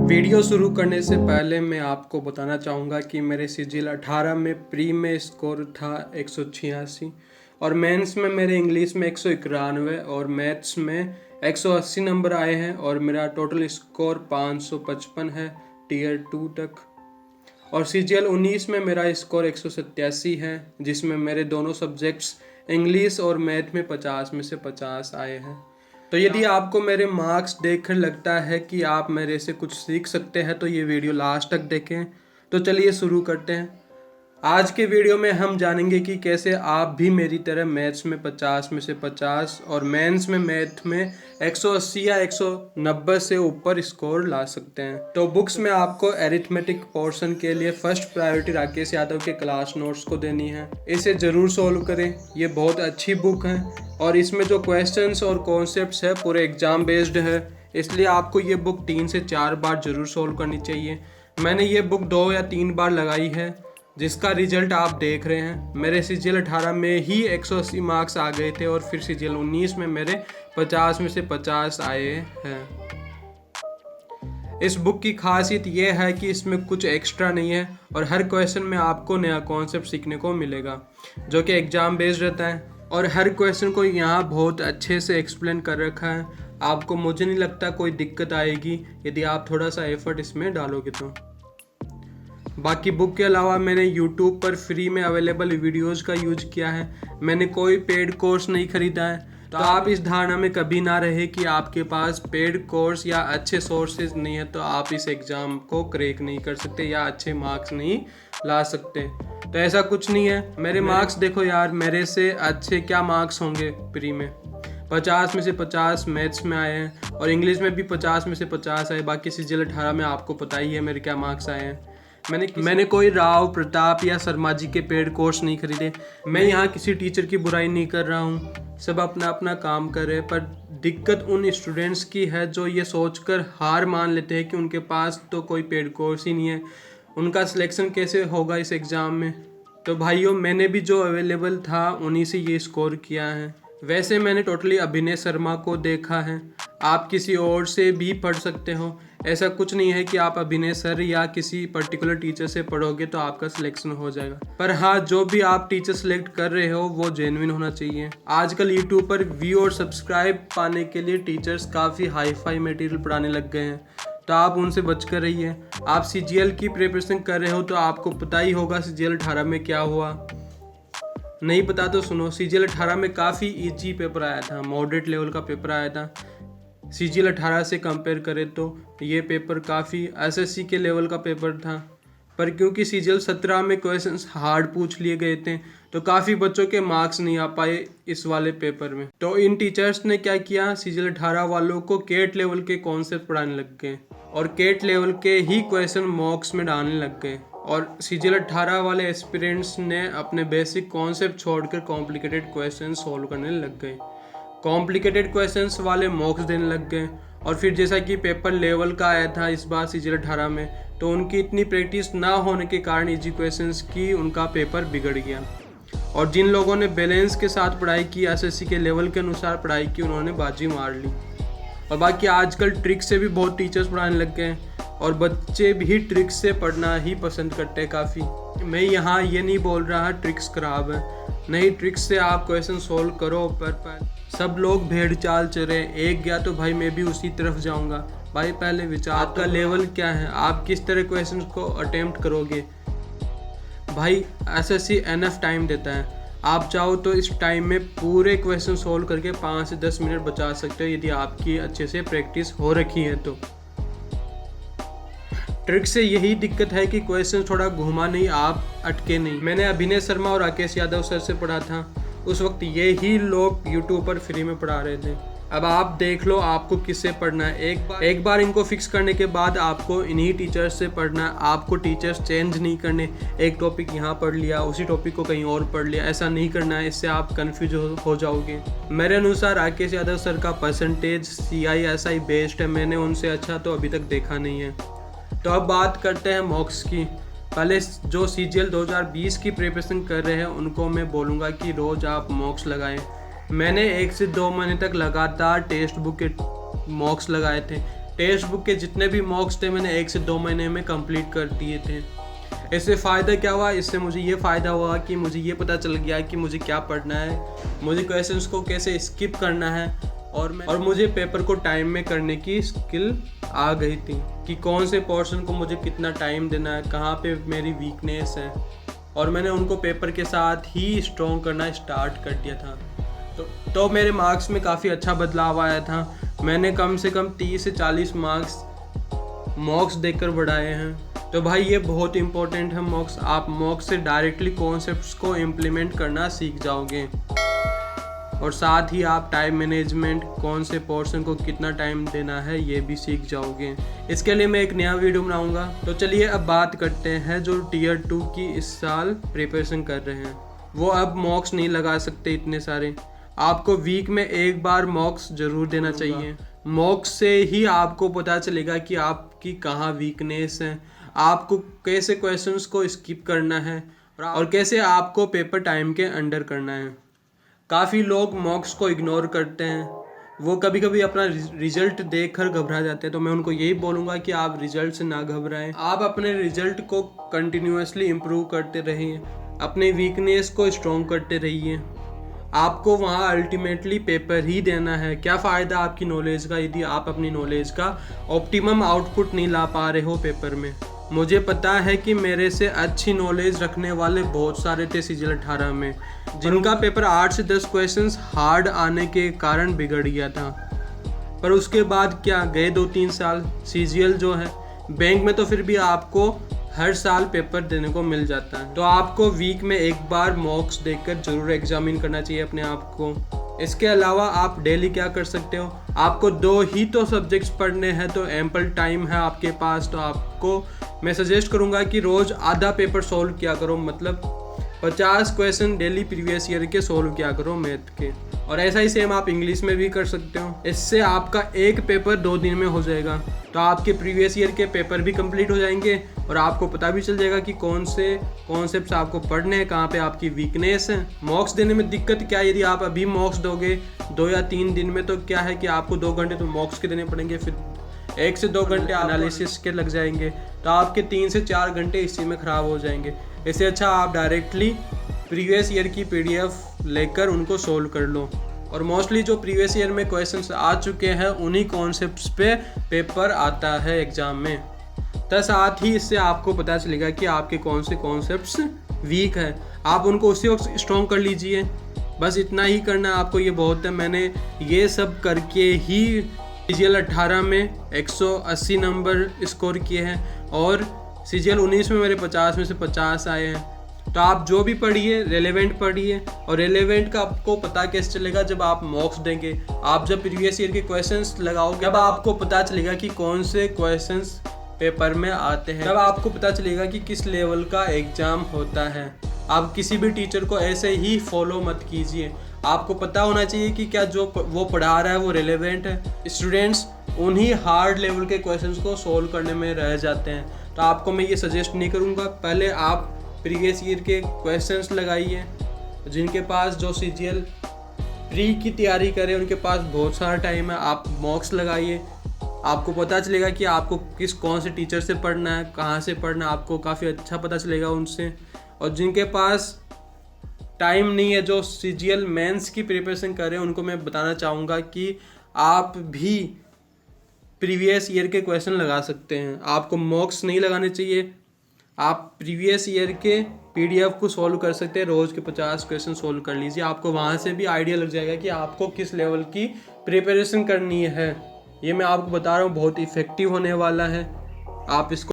Video शुरू करने से पहले मैं आपको बताना चाहूँगा कि मेरे सिजिल 18 में प्री में स्कोर था 186 और मेंस में मेरे इंग्लिश में 191 और मैथ्स में 180 नंबर आए हैं और मेरा टोटल स्कोर 555 है टीयर 2 तक। और सीजीएल 19 में मेरा स्कोर 187 है, जिसमें मेरे दोनों सब्जेक्ट्स इंग्लिश और मैथ में 50 में से 50 आए हैं। तो यदि आपको मेरे मार्क्स देखकर लगता है कि आप मेरे से कुछ सीख सकते हैं तो ये वीडियो लास्ट तक देखें। तो चलिए शुरू करते हैं। आज के वीडियो में हम जानेंगे कि कैसे आप भी मेरी तरह मैथ्स में 50 में से 50 और मेंस में मैथ में 180 या 190 से ऊपर स्कोर ला सकते हैं। तो बुक्स में आपको एरिथमेटिक पोर्शन के लिए फर्स्ट प्रायोरिटी राकेश यादव के क्लास नोट्स को देनी है। इसे ज़रूर सोल्व करें, ये बहुत अच्छी बुक है और इसमें जो क्वेश्चंस और कॉन्सेप्ट्स है पूरे एग्जाम बेस्ड है, इसलिए आपको ये बुक 3 से 4 बार ज़रूर सोल्व करनी चाहिए। मैंने ये बुक 2 या 3 बार लगाई है, जिसका रिजल्ट आप देख रहे हैं। मेरे सीजीएल 18 में ही 180 मार्क्स आ गए थे और फिर सीजीएल 19 में मेरे 50 में से 50 आए हैं। इस बुक की खासियत यह है कि इसमें कुछ एक्स्ट्रा नहीं है और हर क्वेश्चन में आपको नया कॉन्सेप्ट सीखने को मिलेगा, जो कि एग्जाम बेस्ड रहता है और हर क्वेश्चन को यहाँ बहुत अच्छे से एक्सप्लेन कर रखा है। आपको मुझे नहीं लगता कोई दिक्कत आएगी यदि आप थोड़ा सा एफर्ट इसमें डालोगे तो। बाकी बुक के अलावा मैंने YouTube पर फ्री में अवेलेबल वीडियोस का यूज किया है। मैंने कोई पेड कोर्स नहीं खरीदा है, तो आप इस धारणा में कभी ना रहे कि आपके पास पेड कोर्स या अच्छे सोर्सेज नहीं है तो आप इस एग्ज़ाम को क्रैक नहीं कर सकते या अच्छे मार्क्स नहीं ला सकते। तो ऐसा कुछ नहीं है। मेरे मार्क्स देखो यार, मेरे से अच्छे क्या मार्क्स होंगे प्री में। 50 में से 50 मैथ्स में आए हैं और इंग्लिश में भी 50 में से 50 आए। बाकी सीजीएल 18 में आपको पता ही है मेरे क्या मार्क्स आए हैं। मैंने कोई राव, प्रताप या शर्मा जी के पेड कोर्स नहीं खरीदे। मैं यहाँ किसी टीचर की बुराई नहीं कर रहा हूँ, सब अपना अपना काम कर रहे हैं। पर दिक्कत उन स्टूडेंट्स की है जो ये सोचकर हार मान लेते हैं कि उनके पास तो कोई पेड कोर्स ही नहीं है, उनका सिलेक्शन कैसे होगा इस एग्ज़ाम में। तो भाइयों, मैंने भी जो अवेलेबल था उन्हीं से ये स्कोर किया है। वैसे मैंने टोटली अभिनय शर्मा को देखा है, आप किसी और से भी पढ़ सकते हो। ऐसा कुछ नहीं है कि आप अभिनय सर या किसी पर्टिकुलर टीचर से पढ़ोगे तो आपका सिलेक्शन हो जाएगा। पर हाँ, जो भी आप टीचर सेलेक्ट कर रहे हो वो जेन्युइन होना चाहिए। आजकल यूट्यूब पर व्यू और सब्सक्राइब पाने के लिए टीचर्स काफ़ी हाई फाई मटेरियल पढ़ाने लग गए हैं, तो आप उनसे बच कर रहिए। आप सीजीएल की प्रिपरेशन कर रहे हो तो आपको पता ही होगा सीजीएल 18 में क्या हुआ। नहीं पता तो सुनो, सीजीएल 18 में काफ़ी इजी पेपर आया था, मॉडरेट लेवल का पेपर आया था। सीजीएल 18 से कंपेयर करें तो ये पेपर काफ़ी एसएससी के लेवल का पेपर था। पर क्योंकि सीजीएल 17 में क्वेश्चंस हार्ड पूछ लिए गए थे तो काफ़ी बच्चों के मार्क्स नहीं आ पाए इस वाले पेपर में। तो इन टीचर्स ने क्या किया, सीजीएल 18 वालों को केट लेवल के कॉन्सेप्ट पढ़ाने लग गए और केट लेवल के ही क्वेश्चन मॉक्स में डालने लग गए। और सीजीएल 18 वाले एस्पिरेंट्स ने अपने बेसिक कॉन्सेप्ट छोड़कर कॉम्प्लिकेटेड क्वेश्चन सोल्व करने लग गए, कॉम्प्लिकेटेड क्वेश्चंस वाले मॉक्स देने लग गए। और फिर जैसा कि पेपर लेवल का आया था इस बार सीजीएल 18 में, तो उनकी इतनी प्रैक्टिस ना होने के कारण इजी क्वेश्चंस की उनका पेपर बिगड़ गया। और जिन लोगों ने बैलेंस के साथ पढ़ाई की, एसएससी के लेवल के अनुसार पढ़ाई की, उन्होंने बाजी मार ली। और बाकी आजकल ट्रिक से भी बहुत टीचर्स पढ़ाने लग गए हैं और बच्चे भी ट्रिक्स से पढ़ना ही पसंद करते हैं काफ़ी। मैं यहाँ ये नहीं बोल रहा ट्रिक्स खराब है, नहीं, ट्रिक्स से आप क्वेश्चन सोल्व करो। पर सब लोग भेड़ चाल चले, एक गया तो भाई मैं भी उसी तरफ जाऊँगा। भाई पहले विचार का लेवल क्या है, आप किस तरह क्वेश्चन को अटेम्प्ट करोगे। भाई एसएससी एनफ टाइम देता है, आप चाहो तो इस टाइम में पूरे क्वेश्चन सोल्व करके 5 से 10 मिनट बचा सकते हो यदि आपकी अच्छे से प्रैक्टिस हो रखी है तो। ट्रिक से यही दिक्कत है कि क्वेश्चन थोड़ा घुमा नहीं, आप अटके नहीं। मैंने अभिनय शर्मा और राकेश यादव सर से पढ़ा था, उस वक्त यही लोग यूट्यूब पर फ्री में पढ़ा रहे थे। अब आप देख लो आपको किससे पढ़ना है। एक बार इनको फिक्स करने के बाद आपको इन्हीं टीचर्स से पढ़ना है। आपको टीचर्स चेंज नहीं करने, एक टॉपिक यहाँ पढ़ लिया उसी टॉपिक को कहीं और पढ़ लिया, ऐसा नहीं करना है, इससे आप कन्फ्यूज हो जाओगे। मेरे अनुसार राकेश यादव सर का परसेंटेज CISI बेस्ड है, मैंने उनसे अच्छा तो अभी तक देखा नहीं है। तो अब बात करते हैं मॉक्स की। पहले जो सीजीएल 2020 की प्रिपरेशन कर रहे हैं उनको मैं बोलूँगा कि रोज़ आप मॉक्स लगाएं। मैंने 1 से 2 महीने तक लगातार टेक्स्ट बुक के मॉक्स लगाए थे। टेक्स्ट बुक के जितने भी मॉक्स थे मैंने 1 से 2 महीने में कंप्लीट कर दिए थे। इससे फ़ायदा क्या हुआ, इससे मुझे ये फ़ायदा हुआ कि मुझे ये पता चल गया कि मुझे क्या पढ़ना है, मुझे क्वेश्चंस को कैसे स्किप करना है, और मुझे पेपर को टाइम में करने की स्किल आ गई थी कि कौन से पोर्शन को मुझे कितना टाइम देना है, कहाँ पे मेरी वीकनेस है, और मैंने उनको पेपर के साथ ही स्ट्रॉन्ग करना स्टार्ट कर दिया था। तो मेरे मार्क्स में काफ़ी अच्छा बदलाव आया था। मैंने कम से कम 30 से 40 मॉक्स देकर बढ़ाए हैं। तो भाई ये बहुत इंपॉर्टेंट है मॉक्स। आप मॉक्स से डायरेक्टली कॉन्सेप्ट्स को इम्प्लीमेंट करना सीख जाओगे, और साथ ही आप टाइम मैनेजमेंट, कौन से पोर्शन को कितना टाइम देना है, ये भी सीख जाओगे। इसके लिए मैं एक नया वीडियो बनाऊंगा। तो चलिए अब बात करते हैं जो टीयर 2 की इस साल प्रिपरेशन कर रहे हैं। वो अब मॉक्स नहीं लगा सकते इतने सारे। आपको वीक में एक बार मॉक्स ज़रूर देना चाहिए। मॉक्स से ही आपको पता चलेगा कि आपकी कहाँ वीकनेस है, आपको कैसे क्वेश्चंस को स्किप करना है, और कैसे आपको पेपर टाइम के अंडर करना है। काफ़ी लोग मॉक्स को इग्नोर करते हैं, वो कभी कभी अपना रिजल्ट देखकर घबरा जाते हैं। तो मैं उनको यही बोलूँगा कि आप रिजल्ट से ना घबराएं, आप अपने रिजल्ट को कंटिन्यूसली इम्प्रूव करते रहिए, अपने वीकनेस को स्ट्रॉन्ग करते रहिए। आपको वहाँ अल्टीमेटली पेपर ही देना है। क्या फ़ायदा आपकी नॉलेज का यदि आप अपनी नॉलेज का ऑप्टिमम आउटपुट नहीं ला पा रहे हो पेपर में। मुझे पता है कि मेरे से अच्छी नॉलेज रखने वाले बहुत सारे थे CGL 18 में, जिनका पेपर 8 से 10 क्वेश्चंस हार्ड आने के कारण बिगड़ गया था। पर उसके बाद क्या, गए 2-3 साल। CGL जो है बैंक में, तो फिर भी आपको हर साल पेपर देने को मिल जाता है। तो आपको वीक में एक बार मॉक्स देकर ज़रूर एग्जामिन करना चाहिए अपने आप को। इसके अलावा आप डेली क्या कर सकते हो, आपको 2 ही तो सब्जेक्ट्स पढ़ने हैं, तो एम्पल टाइम है आपके पास। तो आपको मैं सजेस्ट करूंगा कि रोज़ आधा पेपर सोल्व किया करो, मतलब 50 क्वेश्चन डेली प्रीवियस ईयर के सोल्व किया करो मैथ के। और ऐसा ही सेम आप इंग्लिश में भी कर सकते हो। इससे आपका एक पेपर 2 दिन में हो जाएगा, तो आपके प्रीवियस ईयर के पेपर भी कंप्लीट हो जाएंगे, और आपको पता भी चल जाएगा कि कौन से कॉन्सेप्ट्स आपको पढ़ने हैं, कहाँ पे आपकी वीकनेस है। मॉक्स देने में दिक्कत क्या है, यदि आप अभी मॉक्स दोगे 2 या 3 दिन में, तो क्या है कि आपको 2 घंटे तो मॉक्स के देने पड़ेंगे, फिर 1 से 2 घंटे एनालिसिस के लग जाएंगे, तो आपके 3 से 4 घंटे इसी में ख़राब हो जाएंगे। इससे अच्छा आप डायरेक्टली प्रीवियस ईयर की PDF लेकर उनको सोल्व कर लो। और मोस्टली जो प्रीवियस ईयर में क्वेश्चंस आ चुके हैं उन्हीं कॉन्सेप्ट्स पे पेपर आता है एग्ज़ाम में। तो साथ ही इससे आपको पता चलेगा कि आपके कौन से कॉन्सेप्ट्स वीक है, आप उनको उसी वक्त स्ट्रॉन्ग कर लीजिए। बस इतना ही करना है आपको, ये बहुत है। मैंने ये सब करके ही CGL 18 में 180 नंबर स्कोर किए हैं, और CGL 19 में मेरे 50 में से 50 आए हैं। तो आप जो भी पढ़िए रेलेवेंट पढ़िए, और रेलेवेंट का आपको पता कैसे चलेगा, जब आप मॉक्स देंगे, आप जब प्रीवियस ईयर के क्वेश्चंस लगाओगे, जब आपको पता चलेगा कि कौन से क्वेश्चंस पेपर में आते हैं, तब आपको पता चलेगा कि किस लेवल का एग्ज़ाम होता है। आप किसी भी टीचर को ऐसे ही फॉलो मत कीजिए, आपको पता होना चाहिए कि क्या जो वो पढ़ा रहा है वो रेलेवेंट है। स्टूडेंट्स उन्हीं हार्ड लेवल के क्वेश्चंस को सोल्व करने में रह जाते हैं। तो आपको मैं ये सजेस्ट नहीं करूँगा, पहले आप प्रीवियस ईयर के क्वेश्चंस लगाइए। जिनके पास जो CGL प्री की तैयारी करें उनके पास बहुत सारा टाइम है, आप मॉक्स लगाइए। आपको पता चलेगा कि आपको कौन से टीचर से पढ़ना है, कहाँ से पढ़ना है, आपको काफ़ी अच्छा पता चलेगा उनसे। और जिनके पास टाइम नहीं है, जो CGL मेंस की प्रिपरेशन कर रहे हैं, उनको मैं बताना चाहूँगा कि आप भी प्रीवियस ईयर के क्वेश्चन लगा सकते हैं। आपको मॉक्स नहीं लगाने चाहिए, आप प्रीवियस ईयर के PDF को सॉल्व कर सकते हैं। रोज़ के 50 क्वेश्चन सॉल्व कर लीजिए, आपको वहाँ से भी आइडिया लग जाएगा कि आपको किस लेवल की प्रिपरेशन करनी है। ये मैं आपको बता रहा हूँ, बहुत इफ़ेक्टिव होने वाला है। आप इसको